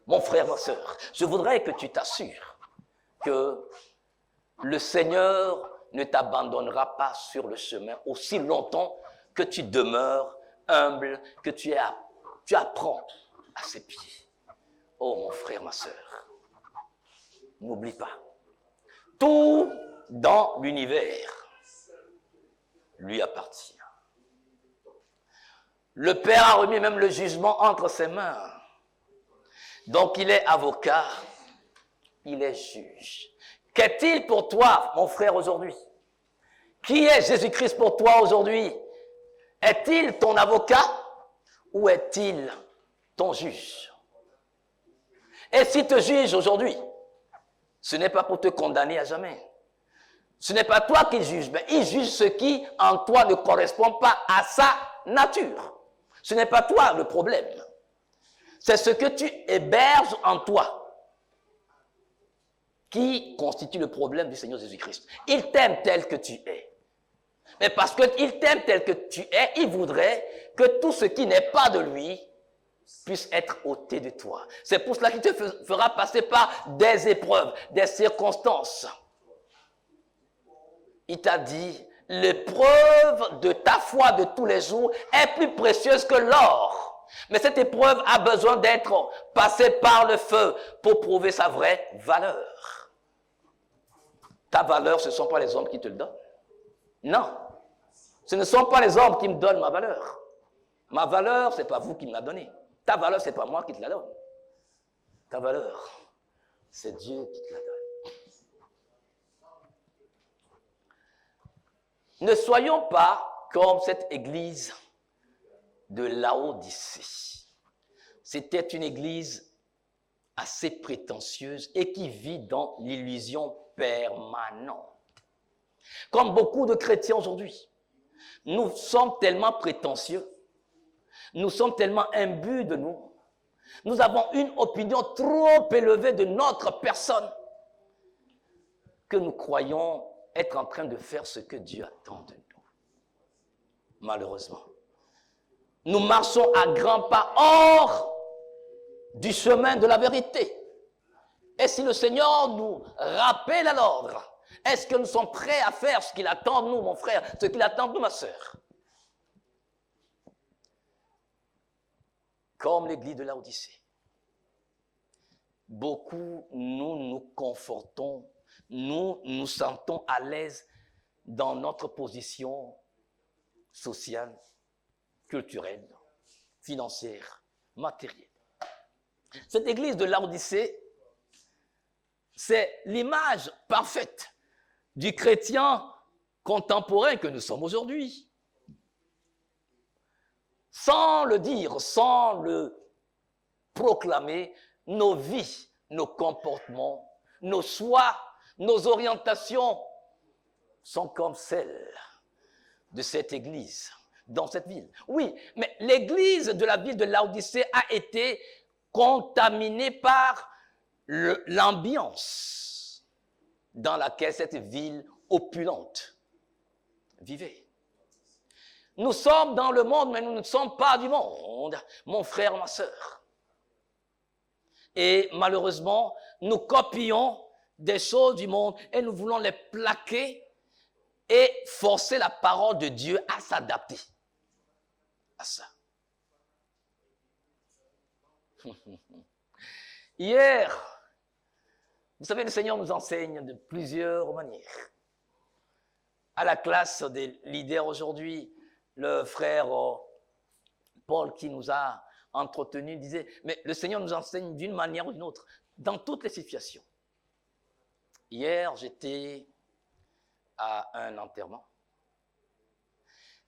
Mon frère, ma soeur, je voudrais que tu t'assures que le Seigneur ne t'abandonnera pas sur le chemin aussi longtemps que tu demeures humble, que tu apprends à ses pieds. Oh mon frère, ma soeur, n'oublie pas, tout dans l'univers lui appartient. Le Père a remis même le jugement entre ses mains. Donc il est avocat, il est juge. Qu'est-il pour toi, mon frère, aujourd'hui? Qui est Jésus-Christ pour toi aujourd'hui? Est-il ton avocat ou est-il ton juge? Et s'il te juge aujourd'hui, ce n'est pas pour te condamner à jamais. Ce n'est pas toi qui juge, mais il juge ce qui en toi ne correspond pas à sa nature. Ce n'est pas toi le problème. C'est ce que tu héberges en toi qui constitue le problème du Seigneur Jésus-Christ. Il t'aime tel que tu es. Mais parce qu'il t'aime tel que tu es, il voudrait que tout ce qui n'est pas de lui puisse être ôté de toi. C'est pour cela qu'il te fera passer par des épreuves, des circonstances. Il t'a dit, l'épreuve de ta foi de tous les jours est plus précieuse que l'or. Mais cette épreuve a besoin d'être passée par le feu pour prouver sa vraie valeur. Ta valeur, ce ne sont pas les hommes qui te le donnent. Non. Ce ne sont pas les hommes qui me donnent ma valeur. Ma valeur, ce n'est pas vous qui me la donnez. Ta valeur, ce n'est pas moi qui te la donne. Ta valeur, c'est Dieu qui te la donne. Ne soyons pas comme cette église de Laodicée. C'était une église assez prétentieuse et qui vit dans l'illusion permanente. Comme beaucoup de chrétiens aujourd'hui, nous sommes tellement prétentieux, nous sommes tellement imbus de nous, nous avons une opinion trop élevée de notre personne que nous croyons être en train de faire ce que Dieu attend de nous. Malheureusement, nous marchons à grands pas hors du chemin de la vérité. Et si le Seigneur nous rappelle à l'ordre, est-ce que nous sommes prêts à faire ce qu'il attend de nous, mon frère, ce qu'il attend de nous, ma sœur? Comme l'église de Laodicée, beaucoup nous confortons, nous sentons à l'aise dans notre position sociale, culturelle, financière, matérielle. Cette église de Laodicée C'est l'image parfaite du chrétien contemporain que nous sommes aujourd'hui. Sans le dire, sans le proclamer, nos vies, nos comportements, nos choix, nos orientations sont comme celles de cette église, dans cette ville. Oui, mais l'église de la ville de Laodicée a été contaminée par l'ambiance dans laquelle cette ville opulente vivait. Nous sommes dans le monde, mais nous ne sommes pas du monde, mon frère, ma sœur. Et malheureusement, nous copions des choses du monde et nous voulons les plaquer et forcer la parole de Dieu à s'adapter à ça. Hier, vous savez, le Seigneur nous enseigne de plusieurs manières. À la classe des leaders aujourd'hui, le frère Paul qui nous a entretenus disait, mais le Seigneur nous enseigne d'une manière ou d'une autre, dans toutes les situations. Hier, j'étais à un enterrement.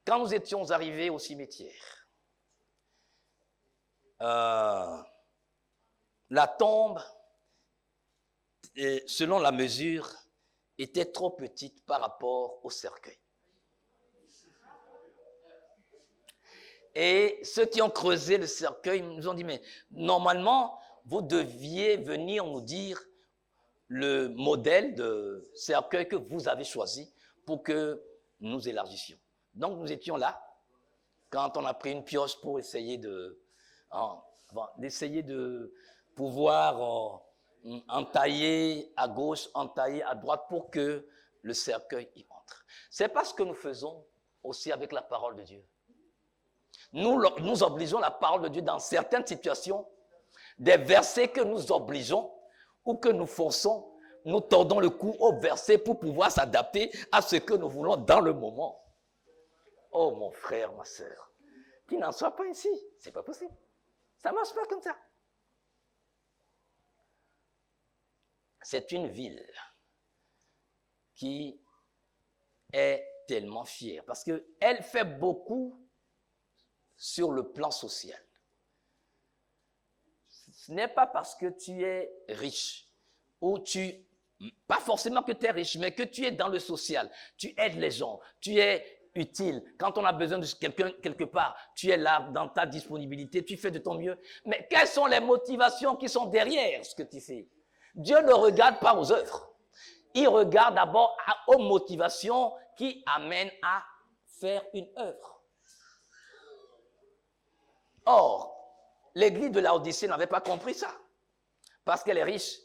Quand nous étions arrivés au cimetière, la tombe, selon la mesure, était trop petite par rapport au cercueil. Et ceux qui ont creusé le cercueil nous ont dit, mais normalement, vous deviez venir nous dire le modèle de cercueil que vous avez choisi pour que nous élargissions. Donc nous étions là, quand on a pris une pioche pour essayer d'essayer de pouvoir entailler à gauche, entailler à droite pour que le cercueil y entre. C'est pas ce que nous faisons aussi avec la parole de Dieu. Nous obligeons la parole de Dieu dans certaines situations, des versets que nous obligeons ou que nous forçons, nous tordons le cou au verset pour pouvoir s'adapter à ce que nous voulons dans le moment. Oh mon frère, ma sœur, qu'il n'en soit pas ici, c'est pas possible. Ça ne marche pas comme ça. C'est une ville qui est tellement fière parce qu'elle fait beaucoup sur le plan social. Ce n'est pas parce que tu es riche ou pas forcément que tu es riche, mais que tu es dans le social, tu aides les gens, tu es utile. Quand on a besoin de quelqu'un quelque part, tu es là dans ta disponibilité, tu fais de ton mieux. Mais quelles sont les motivations qui sont derrière ce que tu fais? Dieu ne regarde pas aux œuvres. Il regarde d'abord aux motivations qui amènent à faire une œuvre. Or, l'église de Laodicée n'avait pas compris ça, parce qu'elle est riche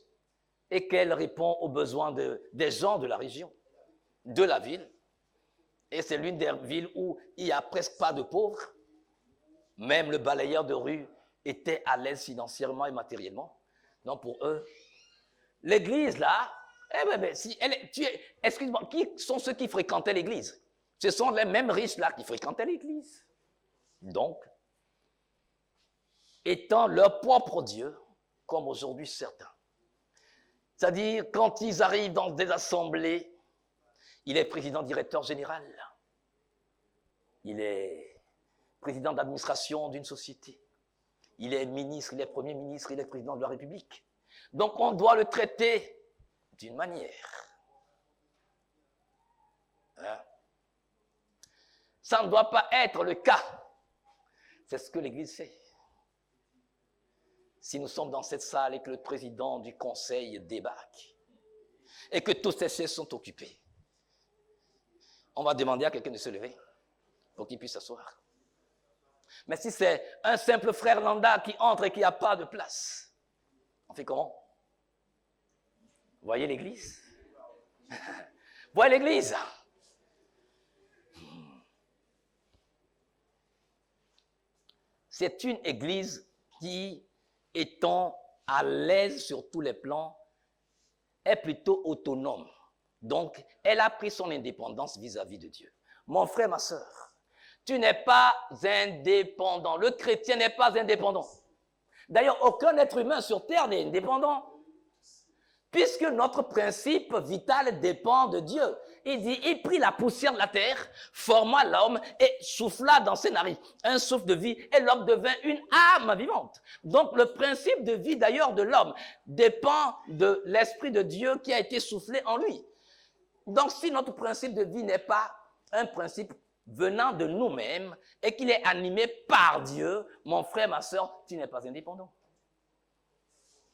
et qu'elle répond aux besoins des gens de la région, de la ville. Et c'est l'une des villes où il n'y a presque pas de pauvres. Même le balayeur de rue était à l'aise financièrement et matériellement. Donc pour eux, l'église là, excuse-moi, qui sont ceux qui fréquentaient l'église? Ce sont les mêmes riches là qui fréquentaient l'église. Donc, étant leur propre Dieu, comme aujourd'hui certains. C'est-à-dire, quand ils arrivent dans des assemblées, il est président directeur général, il est président d'administration d'une société, il est ministre, il est premier ministre, il est président de la République. Donc on doit le traiter d'une manière. Hein? Ça ne doit pas être le cas. C'est ce que l'Église fait. Si nous sommes dans cette salle et que le président du conseil débarque et que tous ces chaises sont occupées, on va demander à quelqu'un de se lever pour qu'il puisse s'asseoir. Mais si c'est un simple frère lambda qui entre et qui n'a pas de place, on fait comment? Vous voyez l'église? Vous voyez l'église? C'est une église qui, étant à l'aise sur tous les plans, est plutôt autonome. Donc, elle a pris son indépendance vis-à-vis de Dieu. Mon frère, ma sœur, tu n'es pas indépendant. Le chrétien n'est pas indépendant. D'ailleurs, aucun être humain sur terre n'est indépendant. puisque notre principe vital dépend de Dieu. Il dit, il prit la poussière de la terre, forma l'homme et souffla dans ses narines un souffle de vie et l'homme devint une âme vivante. Donc le principe de vie d'ailleurs de l'homme dépend de l'Esprit de Dieu qui a été soufflé en lui. Donc si notre principe de vie n'est pas un principe venant de nous-mêmes et qu'il est animé par Dieu, mon frère, ma soeur, tu n'es pas indépendant.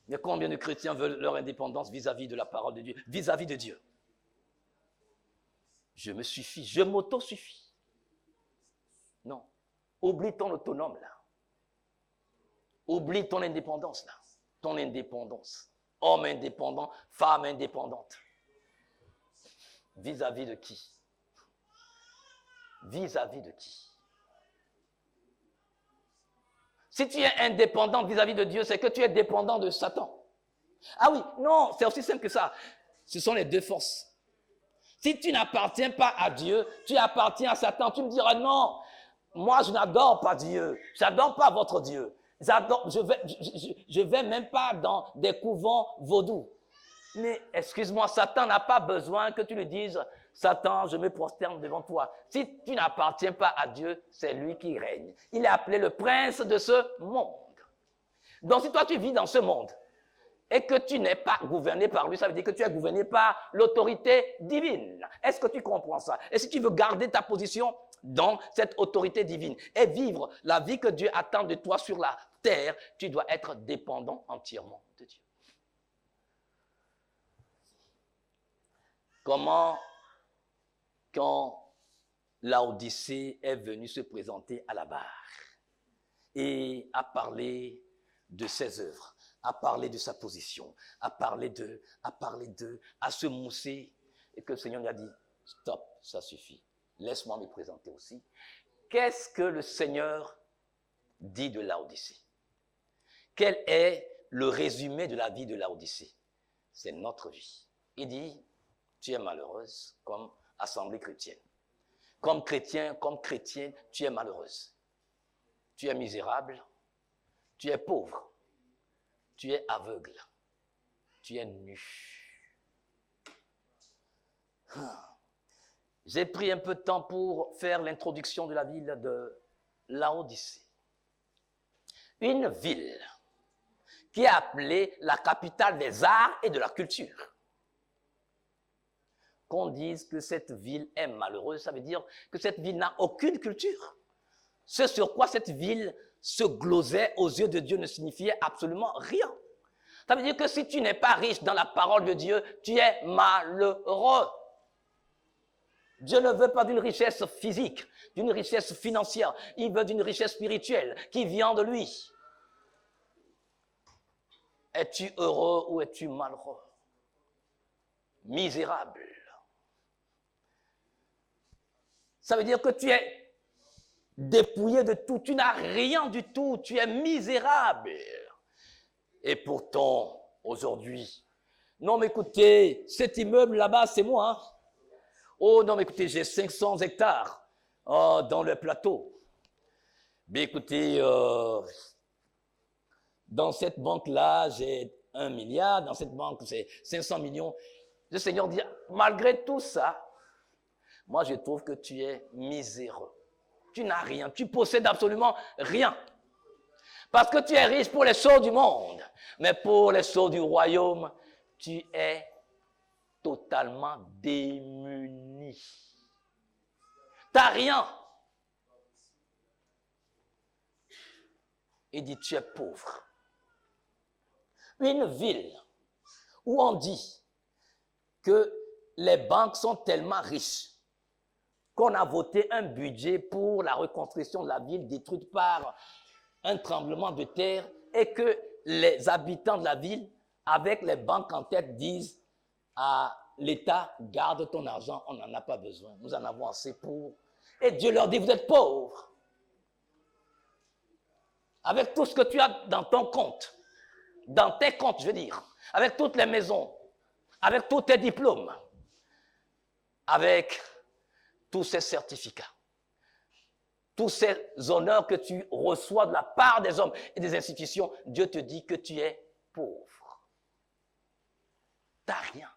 Mais combien de chrétiens veulent leur indépendance vis-à-vis de la parole de Dieu, vis-à-vis de Dieu? Je me suffis, je m'auto-suffis. Non. Oublie ton autonome là. Oublie ton indépendance là. Ton indépendance. Homme indépendant, femme indépendante. Vis-à-vis de qui? Vis-à-vis de qui? Si tu es indépendant vis-à-vis de Dieu, c'est que tu es dépendant de Satan. Ah oui, non, c'est aussi simple que ça. Ce sont les deux forces. Si tu n'appartiens pas à Dieu, tu appartiens à Satan. Tu me diras non, moi je n'adore pas Dieu, je n'adore pas votre Dieu. Je vais même pas dans des couvents vaudous. Mais excuse-moi, Satan n'a pas besoin que tu lui dises, Satan, je me prosterne devant toi. Si tu n'appartiens pas à Dieu, c'est lui qui règne. Il est appelé le prince de ce monde. Donc si toi tu vis dans ce monde, et que tu n'es pas gouverné par lui, ça veut dire que tu es gouverné par l'autorité divine. Est-ce que tu comprends ça? Et si tu veux garder ta position dans cette autorité divine et vivre la vie que Dieu attend de toi sur la terre, tu dois être dépendant entièrement de Dieu. Comment, quand Laodicée est venue se présenter à la barre et a parlé de ses œuvres, à parler de sa position, à se mousser, et que le Seigneur lui a dit, stop, ça suffit, laisse-moi me présenter aussi. Qu'est-ce que le Seigneur dit de Laodicée? Quel est le résumé de la vie de Laodicée? C'est notre vie. Il dit, tu es malheureuse comme assemblée chrétienne. Comme chrétien, comme chrétienne, tu es malheureuse. Tu es misérable, tu es pauvre. Tu es aveugle, tu es nu. J'ai pris un peu de temps pour faire l'introduction de la ville de Laodicée. Une ville qui est appelée la capitale des arts et de la culture. Qu'on dise que cette ville est malheureuse, ça veut dire que cette ville n'a aucune culture. Ce sur quoi cette ville se glosait aux yeux de Dieu ne signifiait absolument rien. Ça veut dire que si tu n'es pas riche dans la parole de Dieu, tu es malheureux. Dieu ne veut pas d'une richesse physique, d'une richesse financière. Il veut d'une richesse spirituelle qui vient de lui. Es-tu heureux ou es-tu malheureux? Misérable. Ça veut dire que tu es dépouillé de tout, tu n'as rien du tout, tu es misérable. Et pourtant, aujourd'hui, non mais écoutez, cet immeuble là-bas, c'est moi. Hein? Oh non mais écoutez, j'ai 500 hectares dans le plateau. Mais écoutez, dans cette banque-là, j'ai 1 milliard, dans cette banque, c'est 500 millions. Le Seigneur dit, malgré tout ça, moi je trouve que tu es miséreux. Tu n'as rien, tu possèdes absolument rien. Parce que tu es riche pour les choses du monde, mais pour les choses du royaume, tu es totalement démuni. Tu n'as rien. Il dit, tu es pauvre. Une ville où on dit que les banques sont tellement riches qu'on a voté un budget pour la reconstruction de la ville détruite par un tremblement de terre et que les habitants de la ville, avec les banques en tête, disent à l'État, garde ton argent, on n'en a pas besoin, nous en avons assez pour. Et Dieu leur dit, vous êtes pauvres. Avec tout ce que tu as dans ton compte, dans tes comptes, je veux dire, avec toutes les maisons, avec tous tes diplômes, avec tous ces certificats, tous ces honneurs que tu reçois de la part des hommes et des institutions, Dieu te dit que tu es pauvre. t'as rien.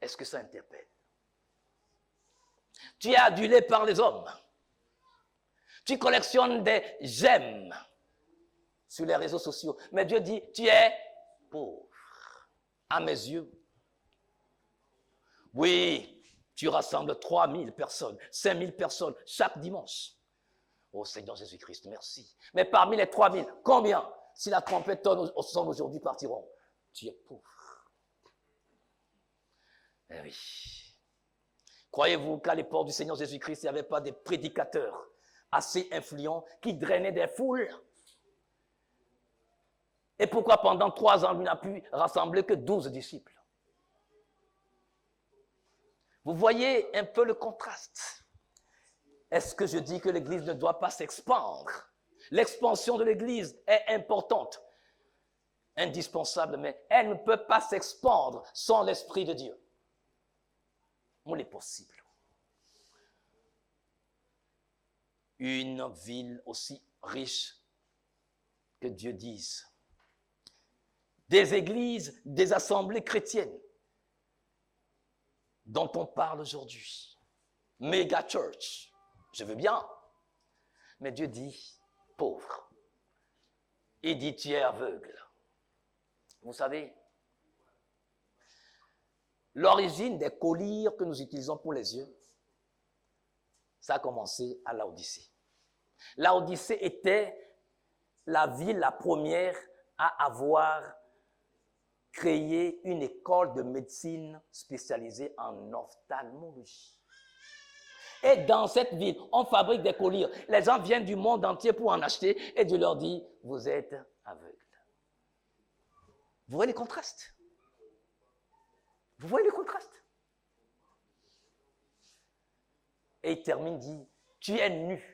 Est-ce que ça interpelle? Tu es adulé par les hommes. Tu collectionnes des j'aime sur les réseaux sociaux. Mais Dieu dit, tu es pauvre. À mes yeux. Oui, tu rassembles 3000 personnes, 5000 personnes chaque dimanche. Oh Seigneur Jésus-Christ, merci. Mais parmi les 3000, combien, si la trompette sonne aujourd'hui, partiront? Tu es pauvre. Eh oui. Croyez-vous qu'à l'époque du Seigneur Jésus-Christ, il n'y avait pas des prédicateurs assez influents qui drainaient des foules? Et pourquoi pendant 3 ans, il n'a pu rassembler que 12 disciples? Vous voyez un peu le contraste. Est-ce que je dis que l'Église ne doit pas s'expandre? L'expansion de l'Église est importante, indispensable, mais elle ne peut pas s'expandre sans l'Esprit de Dieu. Il est possible. Une ville aussi riche que Dieu dise. Des églises, des assemblées chrétiennes dont on parle aujourd'hui. Méga church. Je veux bien. Mais Dieu dit pauvre. Il dit tu es aveugle. Vous savez, l'origine des collyres que nous utilisons pour les yeux, ça a commencé à Laodicée. Laodicée était la ville la première à avoir créé une école de médecine spécialisée en ophtalmologie. Et dans cette ville, on fabrique des collyres. Les gens viennent du monde entier pour en acheter et Dieu leur dit, vous êtes aveugles. Vous voyez les contrastes? Vous voyez les contrastes? Et il termine, dit, tu es nu.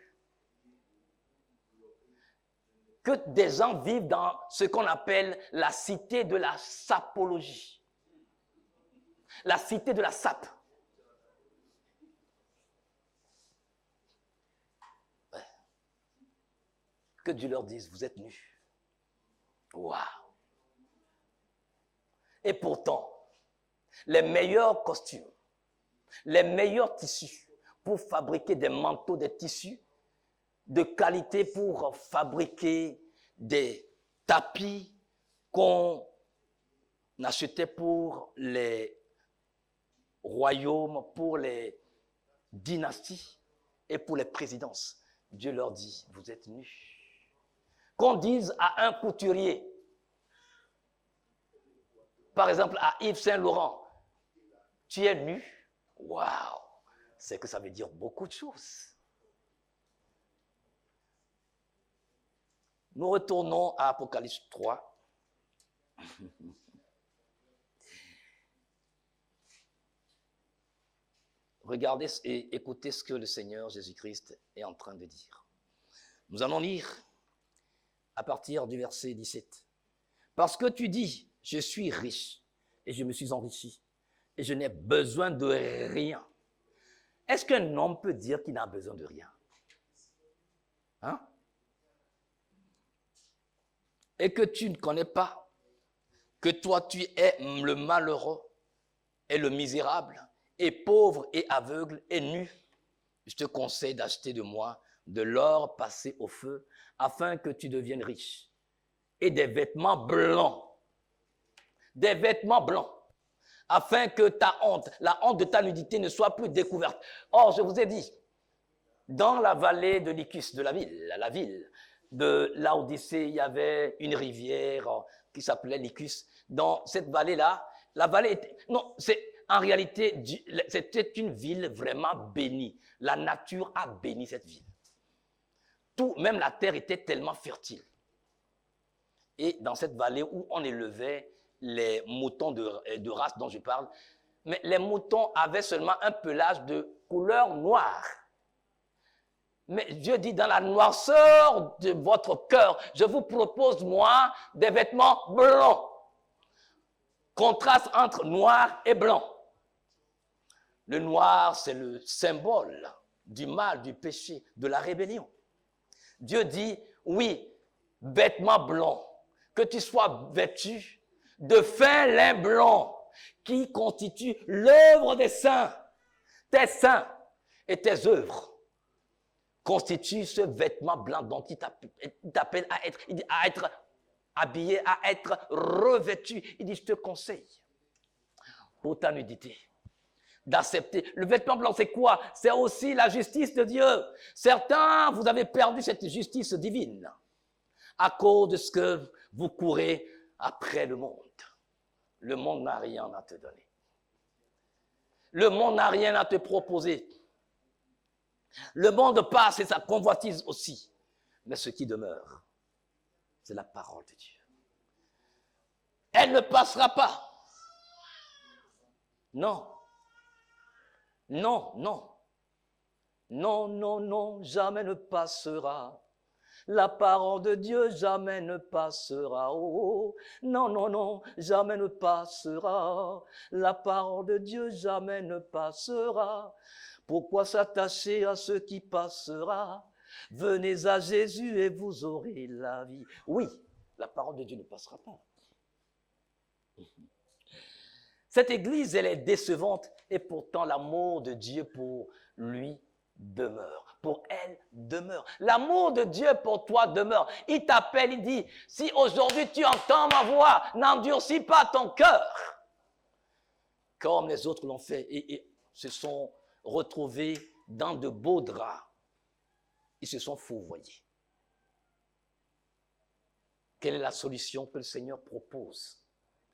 Que des gens vivent dans ce qu'on appelle la cité de la sapologie. La cité de la sape. Ouais. Que Dieu leur dise, vous êtes nus. Waouh! Et pourtant, les meilleurs costumes, les meilleurs tissus pour fabriquer des manteaux, des tissus de qualité pour fabriquer des tapis qu'on achetait pour les royaumes, pour les dynasties et pour les présidences. Dieu leur dit, vous êtes nus. Qu'on dise à un couturier, par exemple à Yves Saint-Laurent, tu es nu. Waouh! C'est que ça veut dire beaucoup de choses. Nous retournons à Apocalypse 3. Regardez et écoutez ce que le Seigneur Jésus-Christ est en train de dire. Nous allons lire à partir du verset 17. Parce que tu dis, je suis riche et je me suis enrichi et je n'ai besoin de rien. Est-ce qu'un homme peut dire qu'il n'a besoin de rien? Hein? Et que tu ne connais pas que toi tu es le malheureux et le misérable et pauvre et aveugle et nu, je te conseille d'acheter de moi de l'or passé au feu afin que tu deviennes riche et des vêtements blancs, afin que ta honte, la honte de ta nudité ne soit plus découverte. Or, je vous ai dit, dans la vallée de Lycus, de la ville de Laodicée, il y avait une rivière qui s'appelait Lycus. Dans cette vallée-là, la vallée était... Non, en réalité, c'était une ville vraiment bénie. La nature a béni cette ville. Même la terre était tellement fertile. Et dans cette vallée où on élevait les moutons de race dont je parle, mais les moutons avaient seulement un pelage de couleur noire. Mais Dieu dit, dans la noirceur de votre cœur, je vous propose, moi, des vêtements blancs. Contraste entre noir et blanc. Le noir, c'est le symbole du mal, du péché, de la rébellion. Dieu dit, oui, vêtements blancs, que tu sois vêtu de fin lin blanc qui constitue l'œuvre des saints. Tes saints et tes œuvres constituent ce vêtement blanc dont il t'appelle à être habillé, à être revêtu. Il dit, je te conseille, pour ta nudité, d'accepter. Le vêtement blanc, c'est quoi? C'est aussi la justice de Dieu. Certains, vous avez perdu cette justice divine à cause de ce que vous courez après le monde. Le monde n'a rien à te donner. Le monde n'a rien à te proposer. Le monde passe et sa convoitise aussi. Mais ce qui demeure, c'est la parole de Dieu. Elle ne passera pas. Non. Non, non. Non, non, non, jamais ne passera. La parole de Dieu jamais ne passera. Oh, non, non, non, jamais ne passera. La parole de Dieu jamais ne passera. Pourquoi s'attacher à ce qui passera? Venez à Jésus et vous aurez la vie. Oui, la parole de Dieu ne passera pas. Cette église, elle est décevante et pourtant l'amour de Dieu pour lui demeure. Pour elle demeure. L'amour de Dieu pour toi demeure. Il t'appelle, il dit, si aujourd'hui tu entends ma voix, n'endurcis pas ton cœur. Comme les autres l'ont fait et se sont retrouvés dans de beaux draps. Ils se sont fourvoyés. Quelle est la solution que le Seigneur propose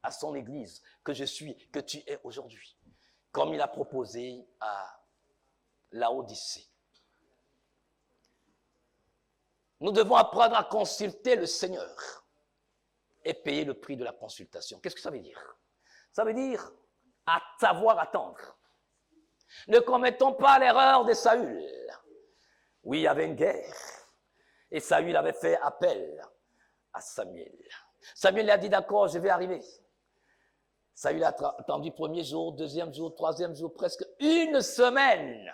à son Église, que je suis, que tu es aujourd'hui, comme il a proposé à Laodicée? Nous devons apprendre à consulter le Seigneur et payer le prix de la consultation. Qu'est-ce que ça veut dire? Ça veut dire à savoir attendre. Ne commettons pas l'erreur de Saül. Oui, il y avait une guerre et Saül avait fait appel à Samuel. Samuel a dit, d'accord, je vais arriver. Saül a attendu premier jour, deuxième jour, troisième jour, presque une semaine.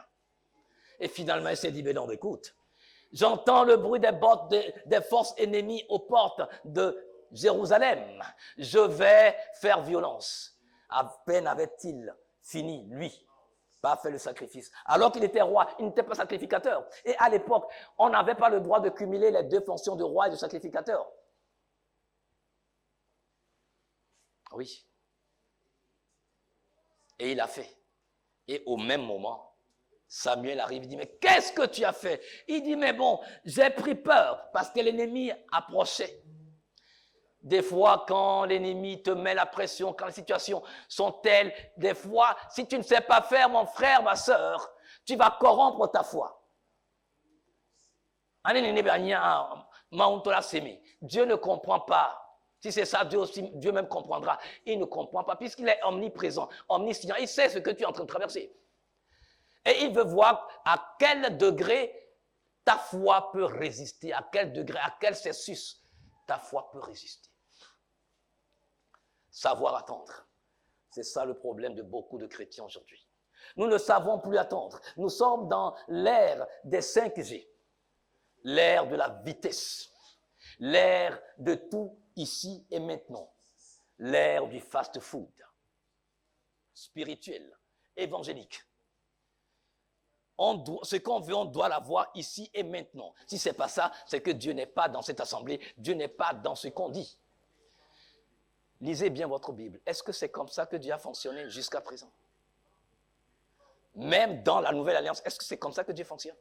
Et finalement, il s'est dit, mais non, écoute, j'entends le bruit des bottes des forces ennemies aux portes de Jérusalem. Je vais faire violence. À peine avait-il fini, lui, pas fait le sacrifice. Alors qu'il était roi, il n'était pas sacrificateur. Et à l'époque, on n'avait pas le droit de cumuler les deux fonctions de roi et de sacrificateur. Oui. Et il a fait. Et au même moment, Samuel arrive, il dit, mais qu'est-ce que tu as fait? Il dit, mais bon, j'ai pris peur parce que l'ennemi approchait. Des fois, quand l'ennemi te met la pression, quand les situations sont telles, des fois, si tu ne sais pas faire, mon frère, ma soeur, tu vas corrompre ta foi. Dieu ne comprend pas. Si c'est ça, Dieu même comprendra. Il ne comprend pas puisqu'il est omniprésent, omniscient. Il sait ce que tu es en train de traverser. Et il veut voir à quel degré ta foi peut résister, à quel degré, à quel Celsius ta foi peut résister. Savoir attendre. C'est ça le problème de beaucoup de chrétiens aujourd'hui. Nous ne savons plus attendre. Nous sommes dans l'ère des 5G, l'ère de la vitesse, l'ère de tout ici et maintenant, l'ère du fast-food, spirituel, évangélique. Ce qu'on veut, on doit l'avoir ici et maintenant. Si ce n'est pas ça, c'est que Dieu n'est pas dans cette assemblée, Dieu n'est pas dans ce qu'on dit. Lisez bien votre Bible. Est-ce que c'est comme ça que Dieu a fonctionné jusqu'à présent? Même dans la Nouvelle Alliance, est-ce que c'est comme ça que Dieu fonctionne?